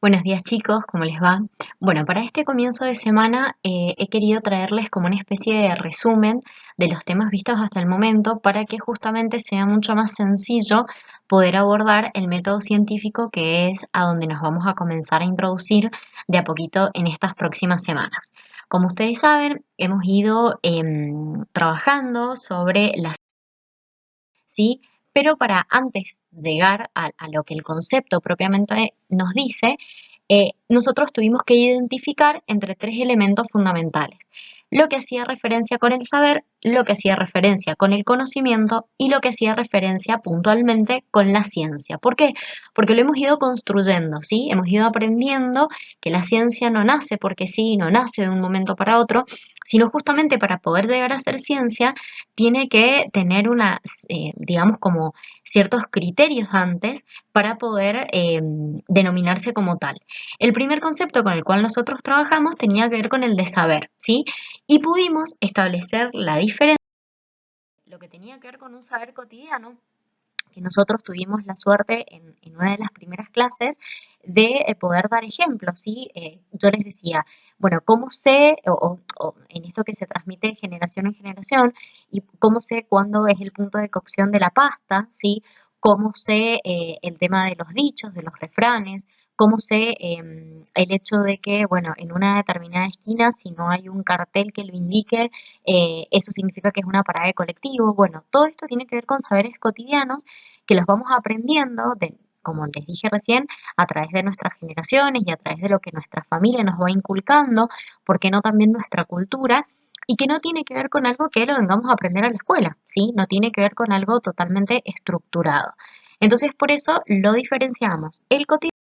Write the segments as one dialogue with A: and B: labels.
A: Buenos días chicos, ¿cómo les va? Bueno, para este comienzo de semana he querido traerles como una especie de resumen de los temas vistos hasta el momento para que justamente sea mucho más sencillo poder abordar el método científico que es a donde nos vamos a comenzar a introducir de a poquito en estas próximas semanas. Como ustedes saben, hemos ido trabajando sobre las ¿sí? Pero para antes llegar a lo que el concepto propiamente nos dice, nosotros tuvimos que identificar entre tres elementos fundamentales. Lo que hacía referencia con el saber, lo que hacía referencia con el conocimiento y lo que hacía referencia puntualmente con la ciencia. ¿Por qué? Porque lo hemos ido construyendo, ¿sí? Hemos ido aprendiendo que la ciencia no nace porque sí, no nace de un momento para otro, sino justamente para poder llegar a ser ciencia tiene que tener unas, digamos, como ciertos criterios antes para poder denominarse como tal. El primer concepto con el cual nosotros trabajamos tenía que ver con el de saber, ¿sí? Y pudimos establecer la diferencia, lo que tenía que ver con un saber cotidiano, que nosotros tuvimos la suerte en una de las primeras clases de poder dar ejemplos, ¿sí? Yo les decía, bueno, ¿cómo sé, o en esto que se transmite de generación en generación, y cómo sé cuándo es el punto de cocción de la pasta, ¿sí? ¿Cómo sé el tema de los dichos, de los refranes? ¿Cómo sé el hecho de que, bueno, en una determinada esquina, si no hay un cartel que lo indique, eso significa que es una parada de colectivo? Bueno, todo esto tiene que ver con saberes cotidianos que los vamos aprendiendo, como les dije recién, a través de nuestras generaciones y a través de lo que nuestra familia nos va inculcando, porque no también nuestra cultura, y que no tiene que ver con algo que lo vengamos a aprender a la escuela, ¿sí? No tiene que ver con algo totalmente estructurado. Entonces, por eso lo diferenciamos. El cotidiano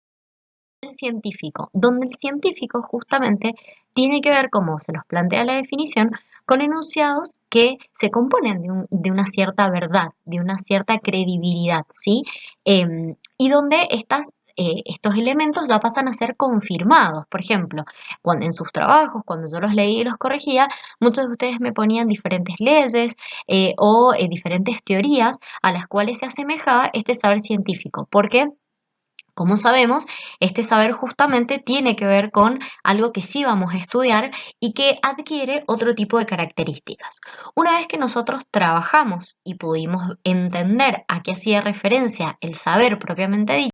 A: del científico, donde el científico justamente tiene que ver, como se nos plantea la definición, con enunciados que se componen de una cierta verdad, de una cierta credibilidad, ¿sí? Y donde estos elementos ya pasan a ser confirmados. Por ejemplo, cuando en sus trabajos, cuando yo los leí y los corregía, muchos de ustedes me ponían diferentes leyes o diferentes teorías a las cuales se asemejaba este saber científico. ¿Por qué? Como sabemos, este saber justamente tiene que ver con algo que sí vamos a estudiar y que adquiere otro tipo de características. Una vez que nosotros trabajamos y pudimos entender a qué hacía referencia el saber propiamente dicho,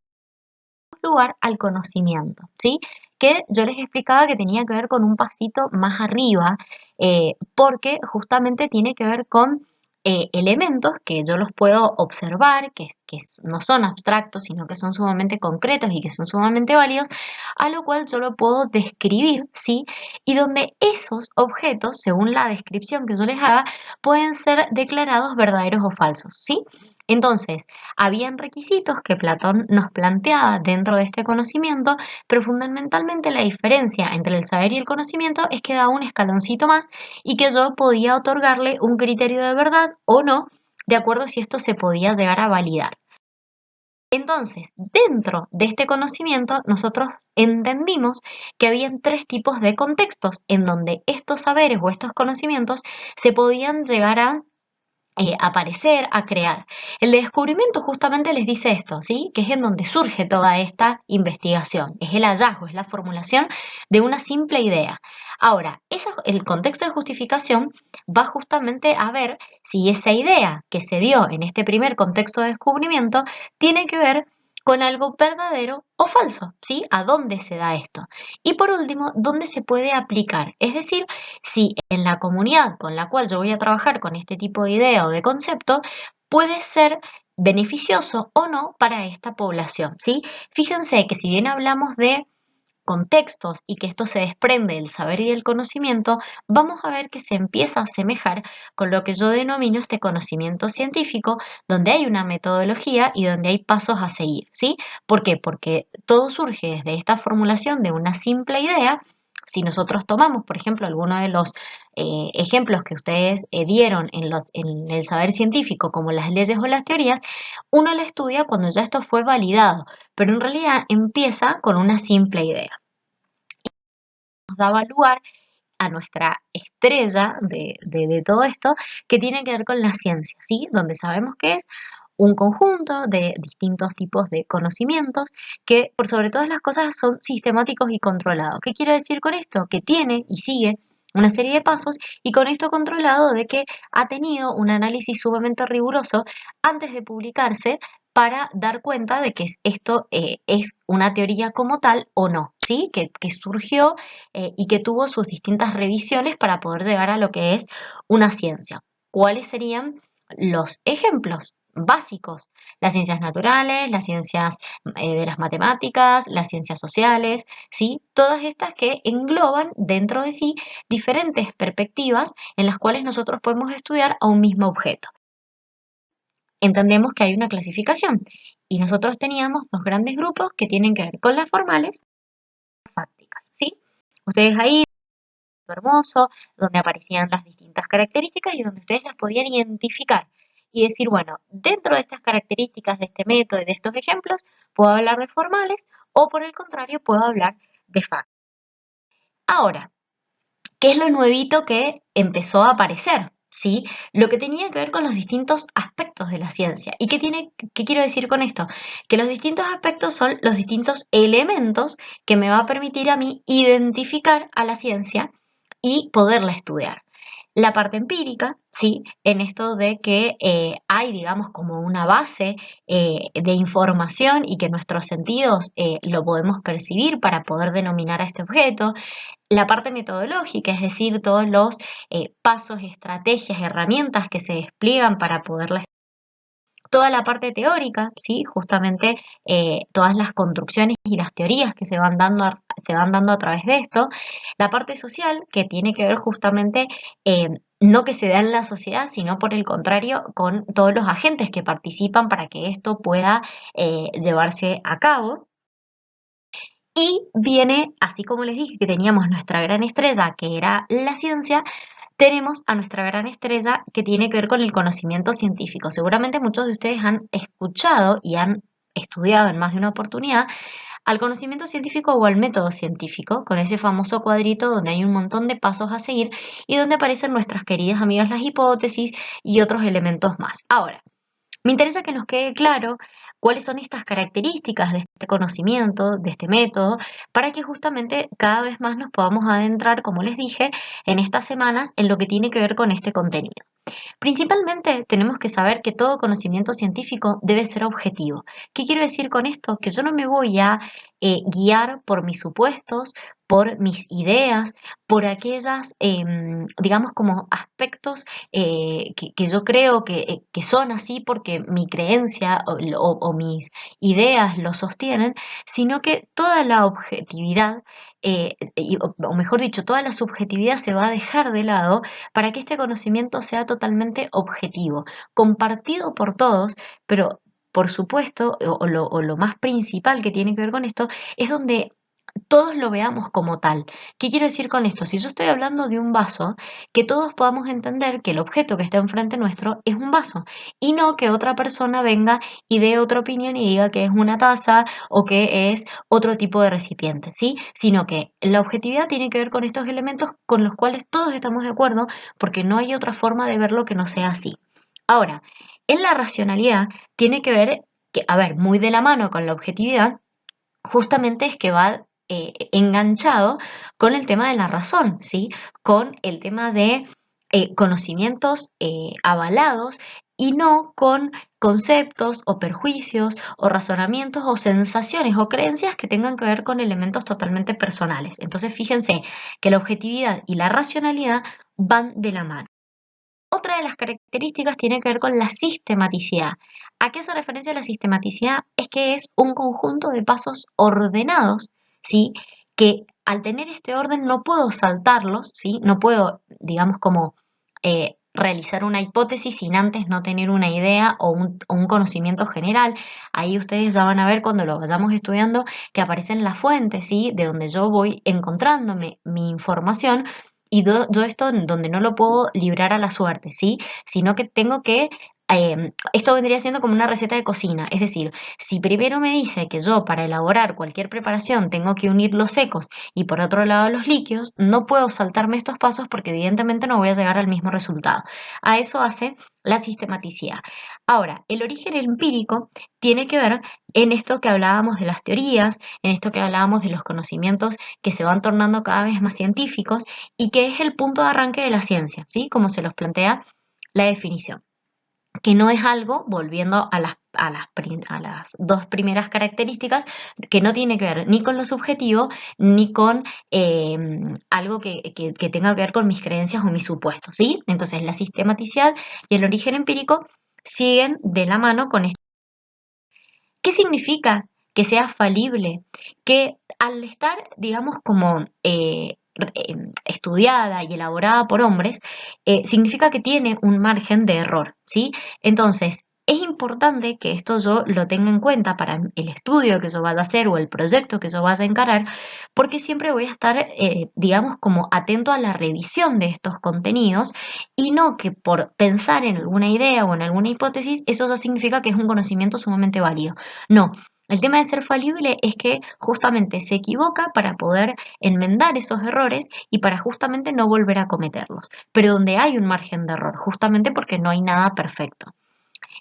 A: lugar al conocimiento, ¿sí? Que yo les explicaba que tenía que ver con un pasito más arriba, porque justamente tiene que ver con elementos que yo los puedo observar, no son abstractos, sino que son sumamente concretos y que son sumamente válidos, a lo cual yo lo puedo describir, ¿sí? Y donde esos objetos, según la descripción que yo les haga, pueden ser declarados verdaderos o falsos, ¿sí? Entonces, habían requisitos que Platón nos planteaba dentro de este conocimiento, pero fundamentalmente la diferencia entre el saber y el conocimiento es que da un escaloncito más y que yo podía otorgarle un criterio de verdad o no, de acuerdo si esto se podía llegar a validar. Entonces, dentro de este conocimiento, nosotros entendimos que habían tres tipos de contextos en donde estos saberes o estos conocimientos se podían llegar a aparecer, a crear. El de descubrimiento justamente les dice esto, ¿sí? Que es en donde surge toda esta investigación. Es el hallazgo, es la formulación de una simple idea. Ahora, el contexto de justificación va justamente a ver si esa idea que se dio en este primer contexto de descubrimiento tiene que ver con algo verdadero o falso, ¿sí? ¿A dónde se da esto? Y por último, ¿dónde se puede aplicar? Es decir, si en la comunidad con la cual yo voy a trabajar con este tipo de idea o de concepto puede ser beneficioso o no para esta población, ¿sí? Fíjense que si bien hablamos de contextos y que esto se desprende del saber y del conocimiento, vamos a ver que se empieza a asemejar con lo que yo denomino este conocimiento científico, donde hay una metodología y donde hay pasos a seguir, ¿sí? ¿Por qué? Porque todo surge desde esta formulación de una simple idea. Si nosotros tomamos, por ejemplo, alguno de los ejemplos que ustedes dieron en el saber científico, como las leyes o las teorías, uno la estudia cuando ya esto fue validado, pero en realidad empieza con una simple idea. Nos daba lugar a nuestra estrella de todo esto, que tiene que ver con la ciencia, ¿sí? Donde sabemos que es un conjunto de distintos tipos de conocimientos que por sobre todas las cosas son sistemáticos y controlados. ¿Qué quiero decir con esto? Que tiene y sigue una serie de pasos y con esto controlado de que ha tenido un análisis sumamente riguroso antes de publicarse para dar cuenta de que esto es una teoría como tal o no, ¿sí? Que surgió y que tuvo sus distintas revisiones para poder llegar a lo que es una ciencia. ¿Cuáles serían los ejemplos básicos? Las ciencias naturales, las ciencias de las matemáticas, las ciencias sociales, ¿sí? Todas estas que engloban dentro de sí diferentes perspectivas en las cuales nosotros podemos estudiar a un mismo objeto. Entendemos que hay una clasificación y nosotros teníamos dos grandes grupos que tienen que ver con las formales y las fácticas, ¿sí? Ustedes ahí, hermoso, donde aparecían las distintas características y donde ustedes las podían identificar y decir, bueno, dentro de estas características de este método y de estos ejemplos, puedo hablar de formales o por el contrario, puedo hablar de fácticas. Ahora, ¿qué es lo nuevito que empezó a aparecer? ¿Sí? Lo que tenía que ver con los distintos aspectos de la ciencia. ¿Y qué quiero decir con esto? Que los distintos aspectos son los distintos elementos que me va a permitir a mí identificar a la ciencia y poderla estudiar. La parte empírica, ¿sí? En esto de que hay, digamos, como una base de información y que nuestros sentidos lo podemos percibir para poder denominar a este objeto. La parte metodológica, es decir, todos los pasos, estrategias, herramientas que se despliegan para poderla. Toda la parte teórica, ¿sí? Justamente todas las construcciones y las teorías que se van dando a través de esto. La parte social, que tiene que ver justamente no que se da en la sociedad, sino por el contrario, con todos los agentes que participan para que esto pueda llevarse a cabo. Y viene, así como les dije que teníamos nuestra gran estrella, que era la ciencia, tenemos a nuestra gran estrella que tiene que ver con el conocimiento científico. Seguramente muchos de ustedes han escuchado y han estudiado en más de una oportunidad al conocimiento científico o al método científico, con ese famoso cuadrito donde hay un montón de pasos a seguir y donde aparecen nuestras queridas amigas las hipótesis y otros elementos más. Ahora, me interesa que nos quede claro cuáles son estas características de este conocimiento, de este método, para que justamente cada vez más nos podamos adentrar, como les dije, en estas semanas en lo que tiene que ver con este contenido. Principalmente tenemos que saber que todo conocimiento científico debe ser objetivo. ¿Qué quiero decir con esto? Que yo no me voy a guiar por mis supuestos, por mis ideas, por aquellas, digamos, como aspectos que yo creo que son así porque mi creencia o mis ideas lo sostienen, sino que toda la objetividad, o mejor dicho, toda la subjetividad se va a dejar de lado para que este conocimiento sea totalmente objetivo, compartido por todos, pero por supuesto, o lo más principal que tiene que ver con esto, es donde todos lo veamos como tal. ¿Qué quiero decir con esto? Si yo estoy hablando de un vaso, que todos podamos entender que el objeto que está enfrente nuestro es un vaso y no que otra persona venga y dé otra opinión y diga que es una taza o que es otro tipo de recipiente, ¿sí? Sino que la objetividad tiene que ver con estos elementos con los cuales todos estamos de acuerdo porque no hay otra forma de verlo que no sea así. Ahora, en la racionalidad tiene que ver que, a ver, muy de la mano con la objetividad, justamente es que va enganchado con el tema de la razón, ¿sí? Con el tema de conocimientos avalados y no con conceptos o perjuicios o razonamientos o sensaciones o creencias que tengan que ver con elementos totalmente personales. Entonces fíjense que la objetividad y la racionalidad van de la mano. Otra de las características tiene que ver con la sistematicidad. ¿A qué se referencia la sistematicidad? Es que es un conjunto de pasos ordenados, ¿sí? Que al tener este orden no puedo saltarlos, ¿sí? No puedo, digamos, como realizar una hipótesis sin antes no tener una idea o un conocimiento general. Ahí ustedes ya van a ver cuando lo vayamos estudiando que aparecen las fuentes, ¿sí? De donde yo voy encontrándome mi información y yo esto donde no lo puedo librar a la suerte, ¿sí? Sino que tengo que Esto vendría siendo como una receta de cocina, es decir, si primero me dice que yo para elaborar cualquier preparación tengo que unir los secos y por otro lado los líquidos, no puedo saltarme estos pasos porque evidentemente no voy a llegar al mismo resultado. A eso hace la sistematicidad. Ahora, el origen empírico tiene que ver en esto que hablábamos de las teorías, en esto que hablábamos de los conocimientos que se van tornando cada vez más científicos y que es el punto de arranque de la ciencia, ¿sí? Como se los plantea la definición, que no es algo, volviendo a las dos primeras características, que no tiene que ver ni con lo subjetivo, ni con algo que tenga que ver con mis creencias o mis supuestos, ¿sí? Entonces, la sistematicidad y el origen empírico siguen de la mano con esto. ¿Qué significa que sea falible? Que al estar, digamos, como estudiada y elaborada por hombres, significa que tiene un margen de error, ¿sí? Entonces, es importante que esto yo lo tenga en cuenta para el estudio que yo vaya a hacer o el proyecto que yo vaya a encarar, porque siempre voy a estar, digamos, como atento a la revisión de estos contenidos y no que por pensar en alguna idea o en alguna hipótesis, eso ya significa que es un conocimiento sumamente válido. No, el tema de ser falible es que justamente se equivoca para poder enmendar esos errores y para justamente no volver a cometerlos, pero donde hay un margen de error, justamente porque no hay nada perfecto.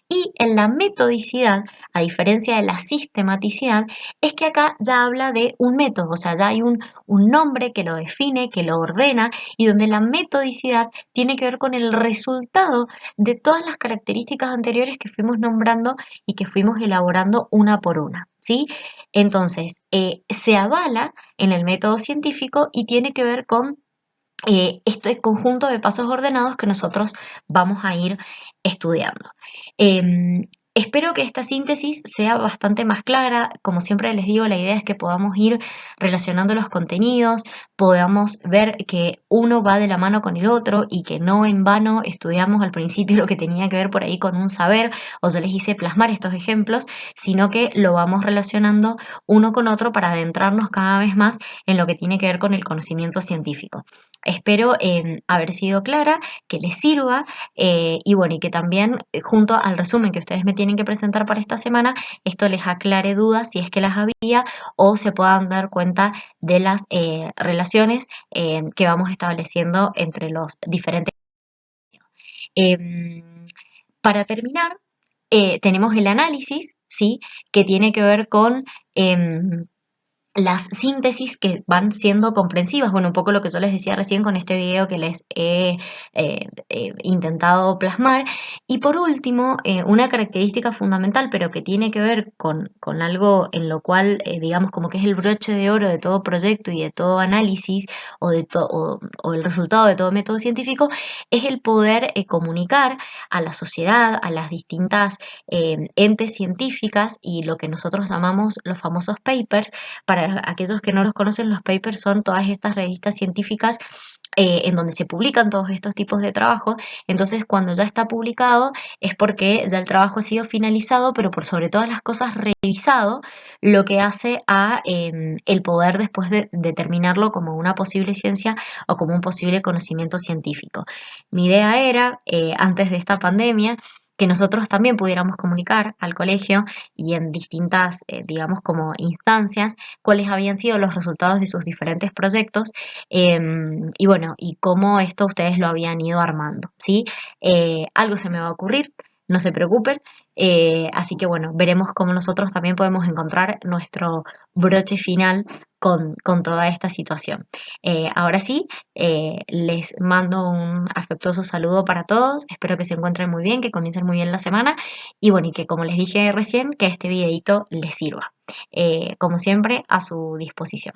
A: Y en la metodicidad, a diferencia de la sistematicidad, es que acá ya habla de un método, o sea, ya hay un nombre que lo define, que lo ordena, y donde la metodicidad tiene que ver con el resultado de todas las características anteriores que fuimos nombrando y que fuimos elaborando una por una, ¿sí? Entonces, se avala en el método científico y tiene que ver con este conjunto de pasos ordenados que nosotros vamos a ir estudiando. Espero que esta síntesis sea bastante más clara. Como siempre les digo, la idea es que podamos ir relacionando los contenidos, podamos ver que uno va de la mano con el otro y que no en vano estudiamos al principio lo que tenía que ver por ahí con un saber, o yo les hice plasmar estos ejemplos, sino que lo vamos relacionando uno con otro para adentrarnos cada vez más en lo que tiene que ver con el conocimiento científico. Espero haber sido clara, que les sirva y bueno, y que también junto al resumen que ustedes me tienen que presentar para esta semana, esto les aclare dudas si es que las había o se puedan dar cuenta de las relaciones que vamos estableciendo entre los diferentes. Em, para terminar, tenemos el análisis, ¿sí? Que tiene que ver con las síntesis que van siendo comprensivas. Bueno, un poco lo que yo les decía recién con este video que les he intentado plasmar. Y por último, una característica fundamental, pero que tiene que ver con algo en lo cual, digamos, como que es el broche de oro de todo proyecto y de todo análisis o el resultado de todo método científico, es el poder comunicar a la sociedad, a las distintas entes científicas y lo que nosotros llamamos los famosos papers. Para aquellos que no los conocen, los papers son todas estas revistas científicas en donde se publican todos estos tipos de trabajo. Entonces, cuando ya está publicado es porque ya el trabajo ha sido finalizado, pero por sobre todas las cosas revisado, lo que hace a el poder después de determinarlo como una posible ciencia o como un posible conocimiento científico. Mi idea era, antes de esta pandemia, que nosotros también pudiéramos comunicar al colegio y en distintas, digamos, como instancias, cuáles habían sido los resultados de sus diferentes proyectos y bueno, y cómo esto ustedes lo habían ido armando, ¿sí? Algo se me va a ocurrir, no se preocupen, así que bueno, veremos cómo nosotros también podemos encontrar nuestro broche final con toda esta situación. Ahora sí, les mando un afectuoso saludo para todos, espero que se encuentren muy bien, que comiencen muy bien la semana y bueno, y que como les dije recién, que este videito les sirva. Como siempre, a su disposición.